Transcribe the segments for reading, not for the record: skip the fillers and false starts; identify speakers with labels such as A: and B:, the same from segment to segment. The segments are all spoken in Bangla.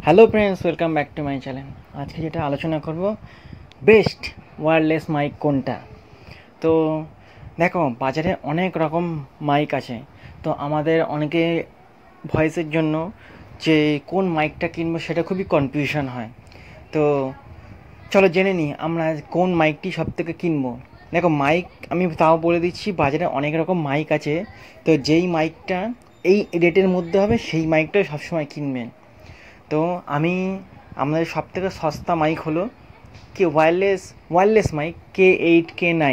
A: Hello friends, welcome back to my channel. আজকে যেটা আলোচনা করব, বেস্ট ওয়্যারলেস মাইক কোনটা। তো দেখো, বাজারে অনেক রকম মাইক আছে। তো আমাদের অনেকে ভয়েসের জন্য যে কোন মাইকটা কিনবো সেটা খুবই কনফিউশন হয়। তো চলো জেনে নিই আমরা কোন মাইকটি সব থেকে কিনবো। দেখো, মাইক আমি তাও বলে দিচ্ছি, বাজারে অনেক রকম মাইক আছে। তো যেই মাইকটা এই রেটের মধ্যে হবে সেই মাইকটা সবসময় কিনবেন। তো আমি আমাদের সবথেকে সস্তা মাইক হলো ওয়্যারলেস মাইক K8 K9।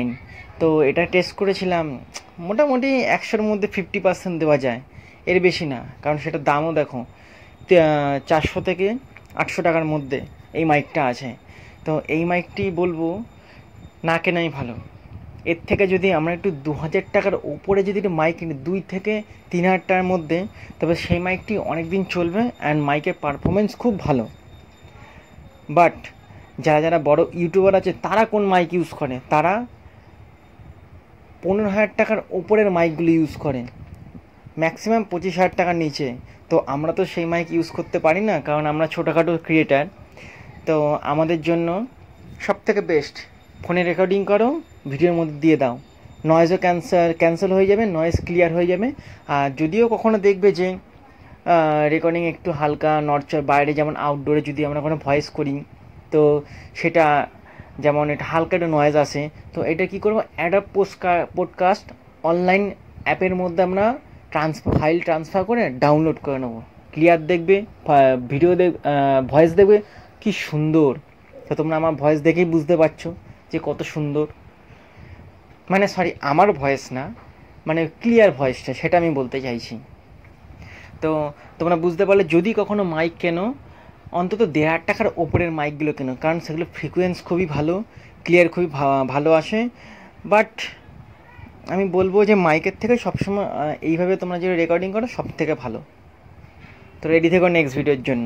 A: তো এটা টেস্ট করেছিলাম, মোটামুটি 100-র মধ্যে 50% দেওয়া যায়, এর বেশি না। কারণ সেটার দামও দেখো 400 থেকে 800 টাকার মধ্যে এই মাইকটা আছে। তো এই মাইকটি বলবো না কেনাই ভালো। এর থেকে যদি আমরা একটু 2000 টাকার ওপরে যদি একটু মাইক কিনি, 2 থেকে 3000 টাকার মধ্যে, তবে সেই মাইকটি অনেক দিন চলবে অ্যান্ড মাইকের পারফরমেন্স খুব ভালো। বাট যারা বড় ইউটিউবার আছে তারা কোন মাইক ইউজ করে? তারা 15,000 টাকার ওপরের মাইকগুলো ইউজ করে, ম্যাক্সিমাম 25,000 টাকার নিচে। তো আমরা তো সেই মাইক ইউজ করতে পারি না, কারণ আমরা ছোটোখাটো ক্রিয়েটার। তো আমাদের জন্য সবথেকে বেস্ট, ফোনে রেকর্ডিং করো, ভিডিওর মধ্যে দিয়ে দাও, নয়েজও ক্যান্সেল হয়ে যাবে, নয়েজ ক্লিয়ার হয়ে যাবে। আর যদিও কখনো দেখবে যে রেকর্ডিং একটু হালকা নড়চড়, বাইরে যেমন আউটডোরে যদি আমরা কোনো ভয়েস করি, তো সেটা যেমন এটা হালকা একটা নয়েজ আসে, তো এটা কী করবো, অ্যাডাব পডকাস্ট অনলাইন অ্যাপের মধ্যে আমরা ফাইল ট্রান্সফার করে ডাউনলোড করে নেবো। ক্লিয়ার দেখবে, ভিডিও ভয়েস দেখবে কি সুন্দর। তো তোমরা আমার ভয়েস দেখেই বুঝতে পারছো যে কত সুন্দর। মানে সরি, আমার ভয়েস না, মানে ক্লিয়ার ভয়েসটা, সেটা আমি বলতে চাইছি। তো তোমরা বুঝতে পারলে, যদি কখনো মাইক কেনো, অন্তত 1,500 টাকার ওপরের মাইকগুলো কেনো, কারণ সেগুলো ফ্রিকোয়েন্স খুবই ভালো, ক্লিয়ার খুবই ভালো আসে। বাট আমি বলবো যে মাইকের থেকে সবসময় এইভাবে তোমরা যে রেকর্ডিং করো সব থেকে ভালো। তো রেডি থেকো নেক্সট ভিডিওর জন্য।